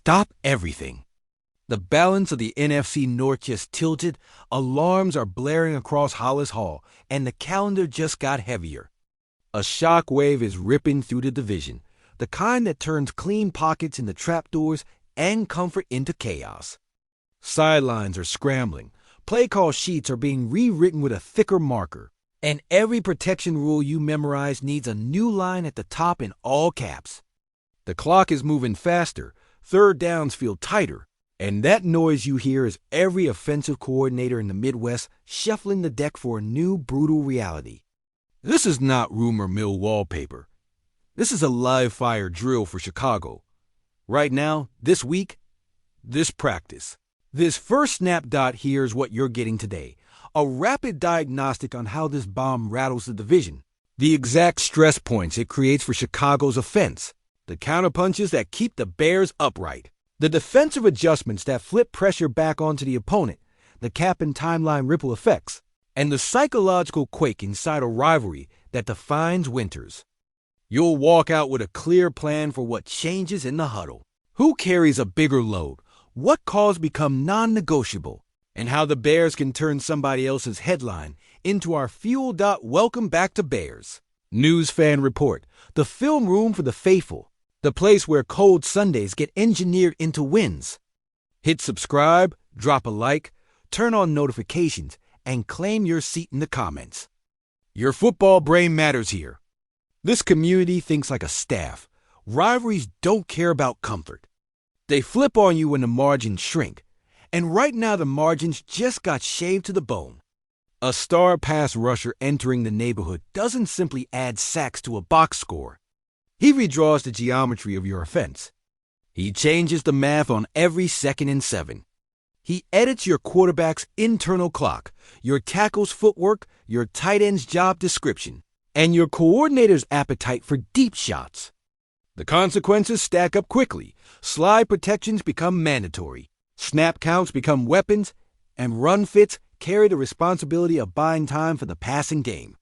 stop everything. The balance of the NFC North just tilted, alarms are blaring across Hollis Hall, and the calendar just got heavier. A shock wave is ripping through the division, the kind that turns clean pockets into trapdoors and comfort into chaos. Sidelines are scrambling, play call sheets are being rewritten with a thicker marker, and every protection rule you memorize needs a new line at the top in all caps. The clock is moving faster, third downs feel tighter, and that noise you hear is every offensive coordinator in the Midwest shuffling the deck for a new brutal reality. This is not rumor mill wallpaper. This is a live fire drill for Chicago. Right now, this week, this practice. This first snap dot here is what you're getting today. A rapid diagnostic on how this bomb rattles the division. The exact stress points it creates for Chicago's offense. The counterpunches that keep the Bears upright. The defensive adjustments that flip pressure back onto the opponent, the cap and timeline ripple effects, and the psychological quake inside a rivalry that defines winters. You'll walk out with a clear plan for what changes in the huddle. Who carries a bigger load? What calls become non-negotiable? And how the Bears can turn somebody else's headline into our fuel. Welcome back to Bears. News Fan Report, the film room for the faithful. The place where cold Sundays get engineered into wins. Hit subscribe, drop a like, turn on notifications, and claim your seat in the comments. Your football brain matters here. This community thinks like a staff. Rivalries don't care about comfort. They flip on you when the margins shrink. And right now the margins just got shaved to the bone. A star pass rusher entering the neighborhood doesn't simply add sacks to a box score. He redraws the geometry of your offense. He changes the math on every 2nd and 7. He edits your quarterback's internal clock, your tackle's footwork, your tight end's job description, and your coordinator's appetite for deep shots. The consequences stack up quickly. Slide protections become mandatory. Snap counts become weapons, and run fits carry the responsibility of buying time for the passing game.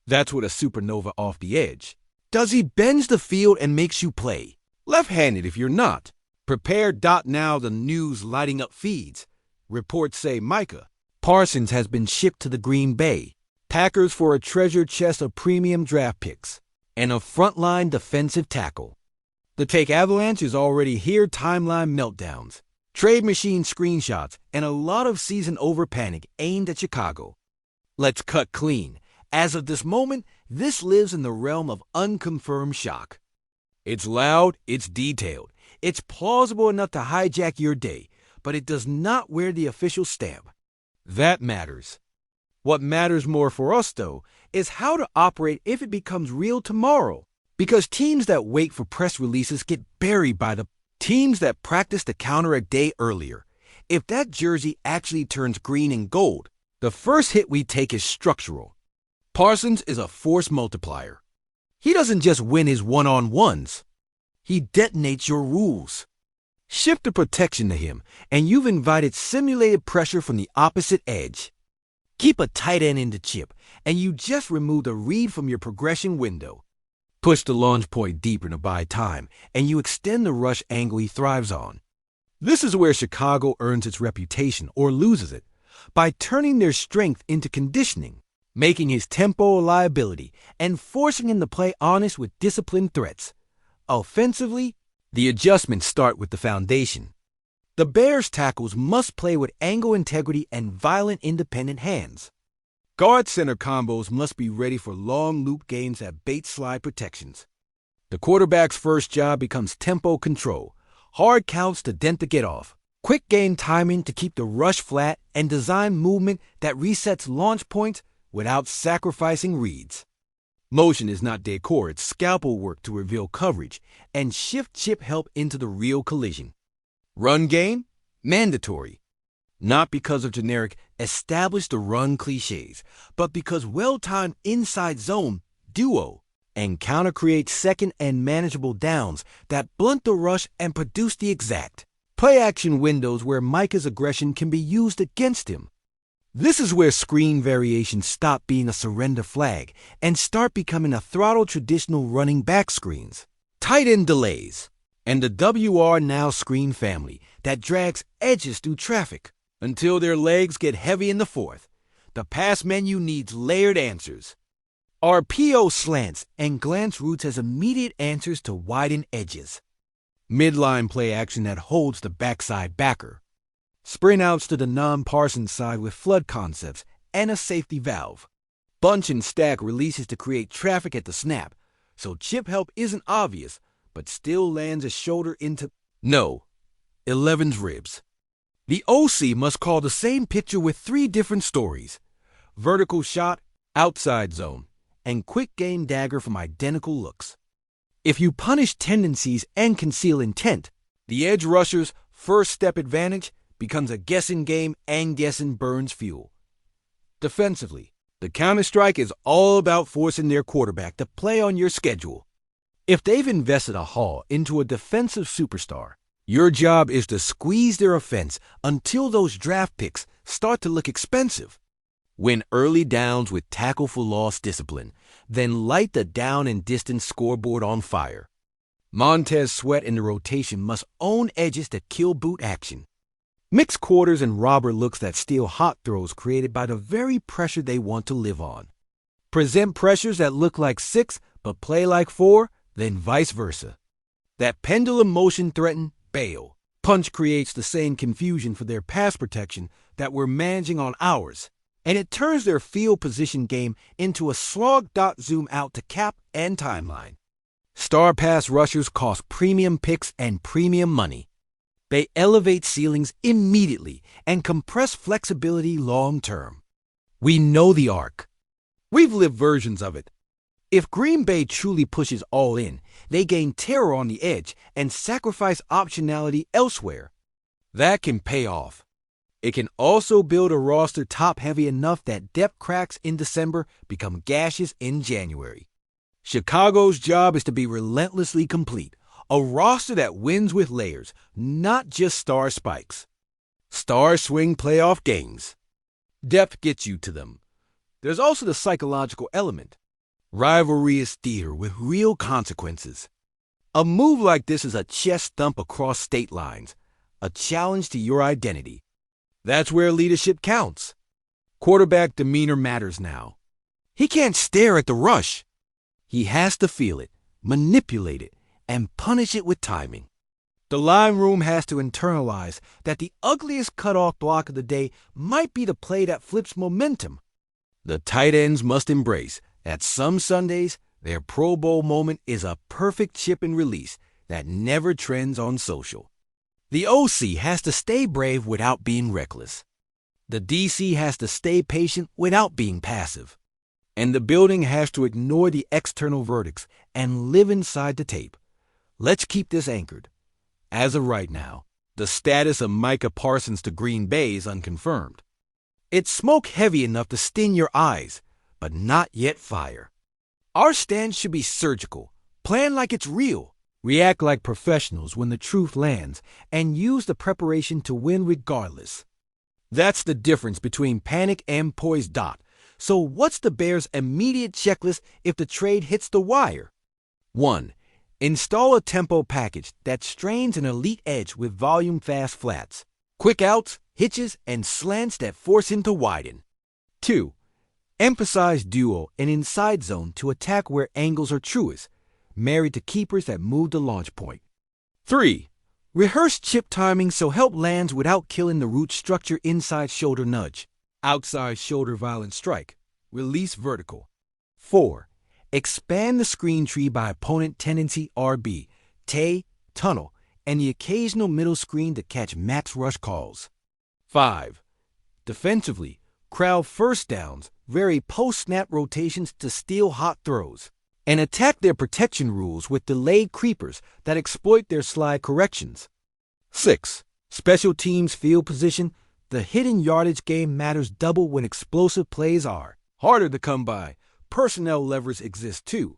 That's what a supernova off the edge. Does he bends the field and makes you play? Left-handed if you're not. Prepare. Now the news lighting up feeds. Reports say Micah Parsons has been shipped to the Green Bay Packers for a treasure chest of premium draft picks and a frontline defensive tackle. The Take Avalanche is already here. Timeline meltdowns, trade machine screenshots, and a lot of season-over panic aimed at Chicago. Let's cut clean. As of this moment, this lives in the realm of unconfirmed shock. It's loud, it's detailed, it's plausible enough to hijack your day, but it does not wear the official stamp. That matters. What matters more for us, though, is how to operate if it becomes real tomorrow. Because teams that wait for press releases get buried by the teams that practice the counter a day earlier. If that jersey actually turns green and gold, the first hit we take is structural. Parsons is a force multiplier. He doesn't just win his one-on-ones. He detonates your rules. Shift the protection to him, and you've invited simulated pressure from the opposite edge. Keep a tight end in the chip, and you just removed a read from your progression window. Push the launch point deeper to buy time, and you extend the rush angle he thrives on. This is where Chicago earns its reputation or loses it, by turning their strength into conditioning, making his tempo a liability, and forcing him to play honest with disciplined threats. Offensively, the adjustments start with the foundation. The Bears' tackles must play with angle integrity and violent independent hands. Guard-center combos must be ready for long loop gains that bait slide protections. The quarterback's first job becomes tempo control, hard counts to dent the get-off, quick gain timing to keep the rush flat, and design movement that resets launch points without sacrificing reads. Motion is not decor, it's scalpel work to reveal coverage and shift chip help into the real collision. Run game? Mandatory. Not because of generic establish the run cliches, but because well-timed inside zone, duo, and counter create second and manageable downs that blunt the rush and produce the exact play-action windows where Micah's aggression can be used against him. This is where screen variations stop being a surrender flag and start becoming a throttle traditional running back screens. Tight end delays. and the WR Now screen family that drags edges through traffic until their legs get heavy in the fourth. The pass menu needs layered answers. Our PO slants and glance routes as immediate answers to widen edges. Midline play action that holds the backside backer. Sprint outs to the non-Parsons side with flood concepts and a safety valve. Bunch and stack releases to create traffic at the snap, so chip help isn't obvious, but still lands a shoulder into 11's ribs. The OC must call the same picture with 3 different stories: vertical shot, outside zone, and quick game dagger from identical looks. If you punish tendencies and conceal intent, the edge rusher's first step advantage becomes a guessing game, and guessing burns fuel. Defensively, the counter-strike is all about forcing their quarterback to play on your schedule. If they've invested a haul into a defensive superstar, your job is to squeeze their offense until those draft picks start to look expensive. Win early downs with tackle for loss discipline, then light the down and distance scoreboard on fire. Montez Sweat and the rotation must own edges that kill boot action. Mix quarters and robber looks that steal hot throws created by the very pressure they want to live on. Present pressures that look like 6 but play like 4, then vice versa. That pendulum motion threaten, bail. Punch creates the same confusion for their pass protection that we're managing on ours, and it turns their field position game into a slog. Zoom out to cap and timeline. Star pass rushers cost premium picks and premium money. They elevate ceilings immediately and compress flexibility long term. We know the arc. We've lived versions of it. If Green Bay truly pushes all in, they gain terror on the edge and sacrifice optionality elsewhere. That can pay off. It can also build a roster top-heavy enough that depth cracks in December become gashes in January. Chicago's job is to be relentlessly complete, a roster that wins with layers, not just star spikes. Star swing playoff games. Depth gets you to them. There's also the psychological element. Rivalry is theater with real consequences. A move like this is a chest thump across state lines, a challenge to your identity. That's where leadership counts. Quarterback demeanor matters now. He can't stare at the rush. He has to feel it, manipulate it, and punish it with timing. The line room has to internalize that the ugliest cutoff block of the day might be the play that flips momentum. The tight ends must embrace that some Sundays, their Pro Bowl moment is a perfect chip and release that never trends on social. The OC has to stay brave without being reckless. The DC has to stay patient without being passive. And the building has to ignore the external verdicts and live inside the tape. Let's keep this anchored. As of right now, the status of Micah Parsons to Green Bay is unconfirmed. It's smoke heavy enough to sting your eyes, but not yet fire. Our stance should be surgical, plan like it's real, react like professionals when the truth lands, and use the preparation to win regardless. That's the difference between panic and poised. So what's the Bears' immediate checklist if the trade hits the wire? 1. Install a tempo package that strains an elite edge with volume fast flats, quick outs, hitches, and slants that force him to widen. 2. Emphasize duo and inside zone to attack where angles are truest, married to keepers that move the launch point. 3. Rehearse chip timing so help lands without killing the root structure. Inside shoulder nudge, outside shoulder violent strike, release vertical. 4. Expand the screen tree by opponent tendency RB, Tay, tunnel, and the occasional middle screen to catch max rush calls. 5. Defensively, crowd first downs, vary post-snap rotations to steal hot throws, and attack their protection rules with delayed creepers that exploit their slide corrections. 6. Special teams field position. The hidden yardage game matters double when explosive plays are harder to come by. Personnel levers exist too.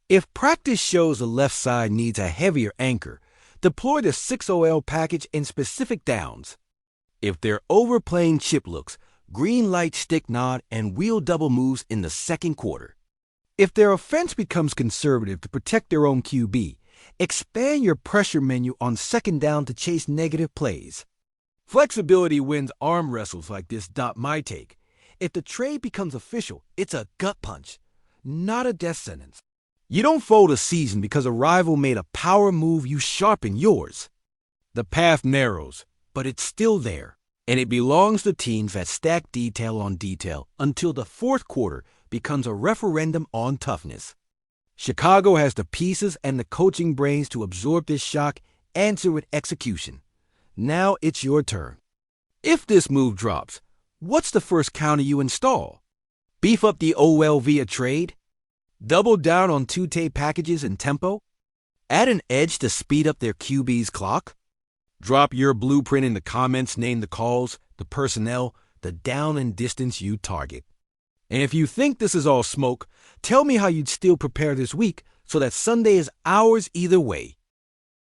If practice shows the left side needs a heavier anchor, deploy the 6OL package in specific downs. If they're overplaying chip looks, green light stick nod and wheel double moves in the second quarter. If their offense becomes conservative to protect their own QB, Expand your pressure menu on second down to chase negative plays. Flexibility wins arm wrestles like this. My take. If the trade becomes official, it's a gut punch, not a death sentence. You don't fold a season because a rival made a power move, you sharpen yours. The path narrows, but it's still there, and it belongs to teams that stack detail on detail until the fourth quarter becomes a referendum on toughness. Chicago has the pieces and the coaching brains to absorb this shock, answer with execution. Now it's your turn. If this move drops, what's the first counter you install? Beef up the OL via trade? Double down on two-tay packages and tempo? Add an edge to speed up their QB's clock? Drop your blueprint in the comments, name the calls, the personnel, the down and distance you target. And if you think this is all smoke, tell me how you'd still prepare this week so that Sunday is ours either way.